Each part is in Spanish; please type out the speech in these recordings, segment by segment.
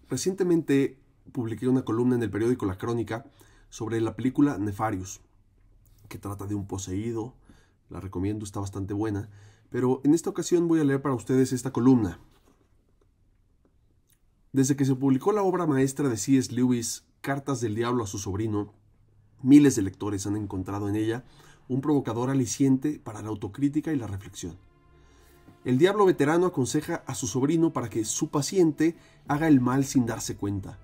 Recientemente publiqué una columna en el periódico La Crónica sobre la película Nefarious, que trata de un poseído. La recomiendo, está bastante buena. Pero en esta ocasión voy a leer para ustedes esta columna. Desde que se publicó la obra maestra de C.S. Lewis, Cartas del Diablo a su sobrino, miles de lectores han encontrado en ella un provocador aliciente para la autocrítica y la reflexión. El diablo veterano aconseja a su sobrino para que su paciente haga el mal sin darse cuenta,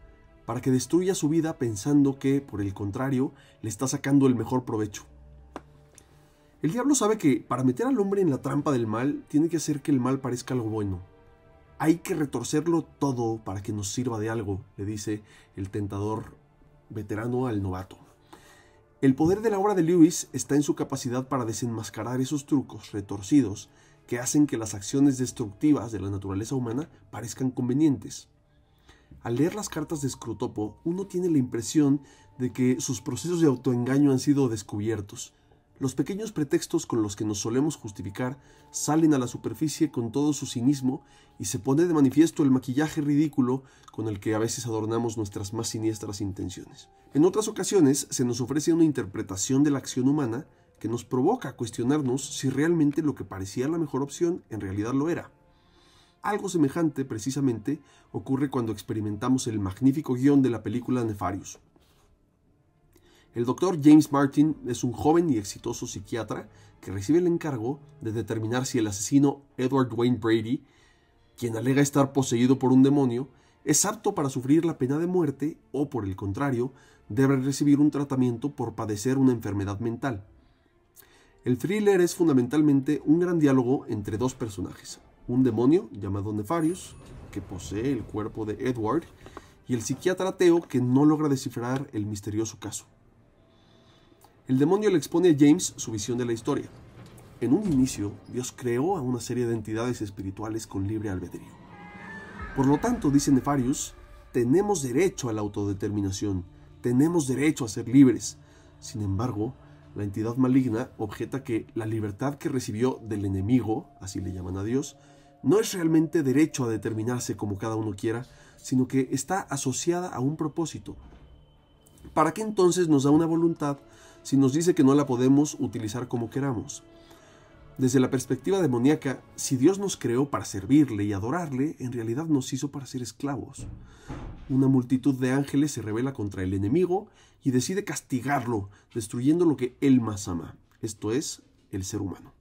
para que destruya su vida pensando que, por el contrario, le está sacando el mejor provecho. El diablo sabe que para meter al hombre en la trampa del mal, tiene que hacer que el mal parezca algo bueno. Hay que retorcerlo todo para que nos sirva de algo, le dice el tentador veterano al novato. El poder de la obra de Lewis está en su capacidad para desenmascarar esos trucos retorcidos que hacen que las acciones destructivas de la naturaleza humana parezcan convenientes. Al leer las cartas de Scrutopo, uno tiene la impresión de que sus procesos de autoengaño han sido descubiertos. Los pequeños pretextos con los que nos solemos justificar salen a la superficie con todo su cinismo y se pone de manifiesto el maquillaje ridículo con el que a veces adornamos nuestras más siniestras intenciones. En otras ocasiones se nos ofrece una interpretación de la acción humana que nos provoca a cuestionarnos si realmente lo que parecía la mejor opción en realidad lo era. Algo semejante, precisamente, ocurre cuando experimentamos el magnífico guión de la película Nefarious. El doctor James Martin es un joven y exitoso psiquiatra que recibe el encargo de determinar si el asesino Edward Wayne Brady, quien alega estar poseído por un demonio, es apto para sufrir la pena de muerte o, por el contrario, debe recibir un tratamiento por padecer una enfermedad mental. El thriller es fundamentalmente un gran diálogo entre dos personajes, un demonio llamado Nefarious, que posee el cuerpo de Edward, y el psiquiatra ateo que no logra descifrar el misterioso caso. El demonio le expone a James su visión de la historia. En un inicio, Dios creó a una serie de entidades espirituales con libre albedrío. Por lo tanto, dice Nefarious, tenemos derecho a la autodeterminación, tenemos derecho a ser libres. Sin embargo, la entidad maligna objeta que la libertad que recibió del enemigo, así le llaman a Dios, no es realmente derecho a determinarse como cada uno quiera, sino que está asociada a un propósito. ¿Para qué entonces nos da una voluntad si nos dice que no la podemos utilizar como queramos? Desde la perspectiva demoníaca, si Dios nos creó para servirle y adorarle, en realidad nos hizo para ser esclavos. Una multitud de ángeles se rebela contra el enemigo y decide castigarlo, destruyendo lo que él más ama, esto es, el ser humano.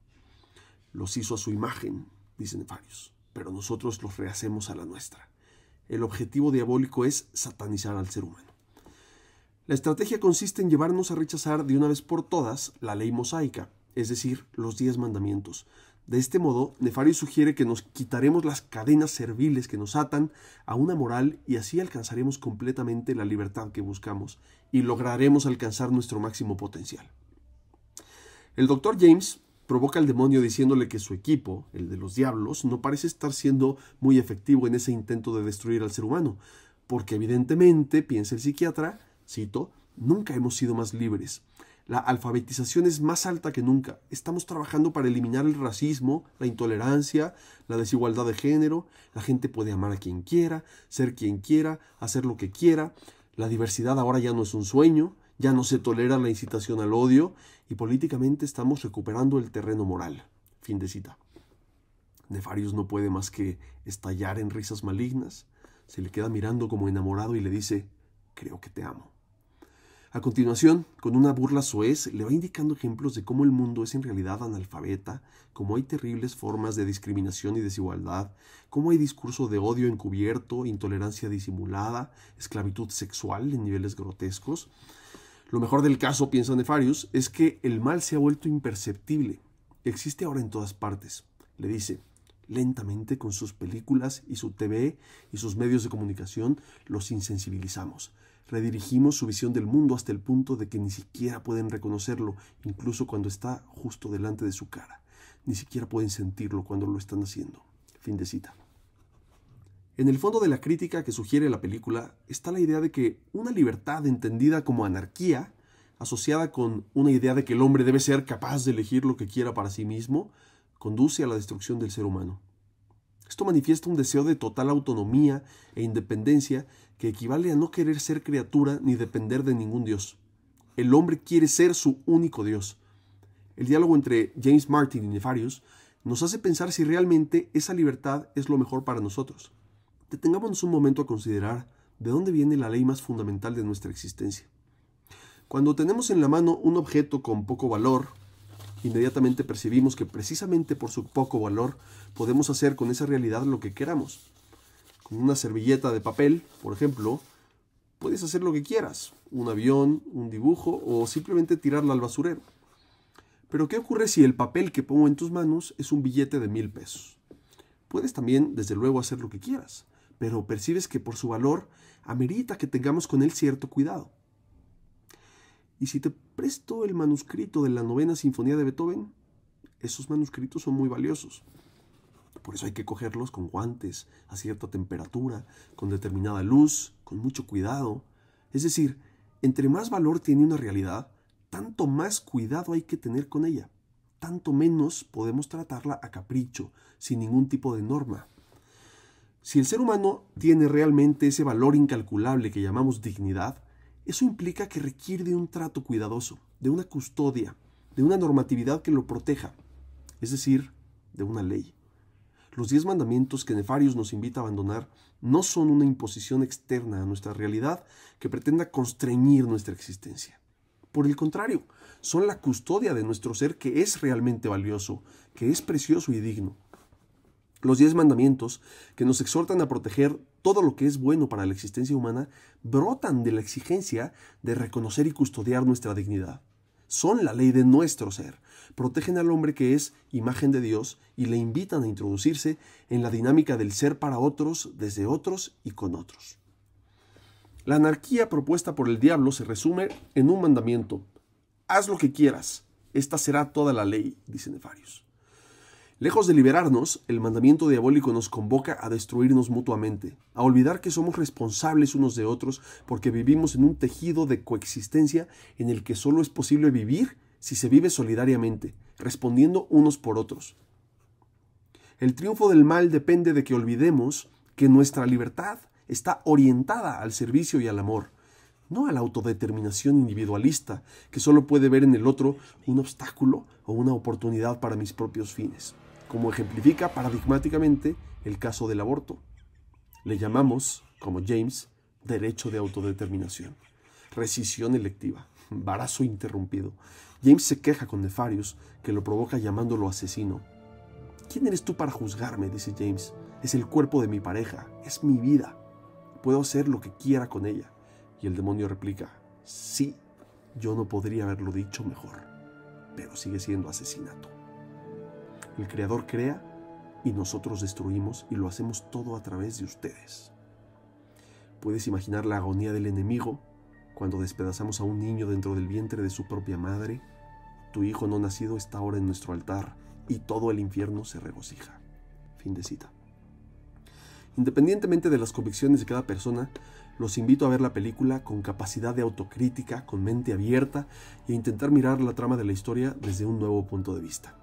Los hizo a su imagen, dice Nefarious, pero nosotros los rehacemos a la nuestra. El objetivo diabólico es satanizar al ser humano. La estrategia consiste en llevarnos a rechazar de una vez por todas la ley mosaica, es decir, los 10 mandamientos. De este modo, Nefarious sugiere que nos quitaremos las cadenas serviles que nos atan a una moral y así alcanzaremos completamente la libertad que buscamos y lograremos alcanzar nuestro máximo potencial. El Dr. James provoca al demonio diciéndole que su equipo, el de los diablos, no parece estar siendo muy efectivo en ese intento de destruir al ser humano, porque evidentemente, piensa el psiquiatra, cito, nunca hemos sido más libres. La alfabetización es más alta que nunca. Estamos trabajando para eliminar el racismo, la intolerancia, la desigualdad de género. La gente puede amar a quien quiera, ser quien quiera, hacer lo que quiera. La diversidad ahora ya no es un sueño, ya no se tolera la incitación al odio y políticamente estamos recuperando el terreno moral. Fin de cita. Nefarious no puede más que estallar en risas malignas. Se le queda mirando como enamorado y le dice, creo que te amo. A continuación, con una burla soez, le va indicando ejemplos de cómo el mundo es en realidad analfabeta, cómo hay terribles formas de discriminación y desigualdad, cómo hay discurso de odio encubierto, intolerancia disimulada, esclavitud sexual en niveles grotescos. Lo mejor del caso, piensa Nefarious, es que el mal se ha vuelto imperceptible. Existe ahora en todas partes. Le dice, lentamente con sus películas y su TV y sus medios de comunicación los insensibilizamos. Redirigimos su visión del mundo hasta el punto de que ni siquiera pueden reconocerlo, incluso cuando está justo delante de su cara. Ni siquiera pueden sentirlo cuando lo están haciendo. Fin de cita. En el fondo de la crítica que sugiere la película está la idea de que una libertad entendida como anarquía, asociada con una idea de que el hombre debe ser capaz de elegir lo que quiera para sí mismo, conduce a la destrucción del ser humano. Esto manifiesta un deseo de total autonomía e independencia que equivale a no querer ser criatura ni depender de ningún Dios. El hombre quiere ser su único Dios. El diálogo entre James Martin y Nefarious nos hace pensar si realmente esa libertad es lo mejor para nosotros. Detengámonos un momento a considerar de dónde viene la ley más fundamental de nuestra existencia. Cuando tenemos en la mano un objeto con poco valor, inmediatamente percibimos que precisamente por su poco valor podemos hacer con esa realidad lo que queramos. Con una servilleta de papel, por ejemplo, puedes hacer lo que quieras, un avión, un dibujo o simplemente tirarla al basurero. Pero ¿qué ocurre si el papel que pongo en tus manos es un billete de 1,000 pesos? Puedes también, desde luego, hacer lo que quieras, pero percibes que por su valor amerita que tengamos con él cierto cuidado. Y si te presto el manuscrito de la 9ª Sinfonía de Beethoven, esos manuscritos son muy valiosos. Por eso hay que cogerlos con guantes, a cierta temperatura, con determinada luz, con mucho cuidado. Es decir, entre más valor tiene una realidad, tanto más cuidado hay que tener con ella. Tanto menos podemos tratarla a capricho, sin ningún tipo de norma. Si el ser humano tiene realmente ese valor incalculable que llamamos dignidad, eso implica que requiere de un trato cuidadoso, de una custodia, de una normatividad que lo proteja, es decir, de una ley. Los 10 mandamientos que Nefarious nos invita a abandonar no son una imposición externa a nuestra realidad que pretenda constreñir nuestra existencia. Por el contrario, son la custodia de nuestro ser que es realmente valioso, que es precioso y digno. Los 10 mandamientos, que nos exhortan a proteger todo lo que es bueno para la existencia humana, brotan de la exigencia de reconocer y custodiar nuestra dignidad. Son la ley de nuestro ser, protegen al hombre que es imagen de Dios y le invitan a introducirse en la dinámica del ser para otros, desde otros y con otros. La anarquía propuesta por el diablo se resume en un mandamiento: haz lo que quieras, esta será toda la ley, dice Nefarious. Lejos de liberarnos, el mandamiento diabólico nos convoca a destruirnos mutuamente, a olvidar que somos responsables unos de otros porque vivimos en un tejido de coexistencia en el que solo es posible vivir si se vive solidariamente, respondiendo unos por otros. El triunfo del mal depende de que olvidemos que nuestra libertad está orientada al servicio y al amor, no a la autodeterminación individualista que solo puede ver en el otro un obstáculo o una oportunidad para mis propios fines, como ejemplifica paradigmáticamente el caso del aborto. Le llamamos, como James, derecho de autodeterminación, rescisión electiva, embarazo interrumpido. James se queja con Nefarious, que lo provoca llamándolo asesino. ¿Quién eres tú para juzgarme?, dice James. Es el cuerpo de mi pareja, es mi vida. Puedo hacer lo que quiera con ella. Y el demonio replica: sí, yo no podría haberlo dicho mejor, pero sigue siendo asesinato. El Creador crea y nosotros destruimos, y lo hacemos todo a través de ustedes. ¿Puedes imaginar la agonía del enemigo cuando despedazamos a un niño dentro del vientre de su propia madre? Tu hijo no nacido está ahora en nuestro altar y todo el infierno se regocija. Fin de cita. Independientemente de las convicciones de cada persona, los invito a ver la película con capacidad de autocrítica, con mente abierta, e intentar mirar la trama de la historia desde un nuevo punto de vista.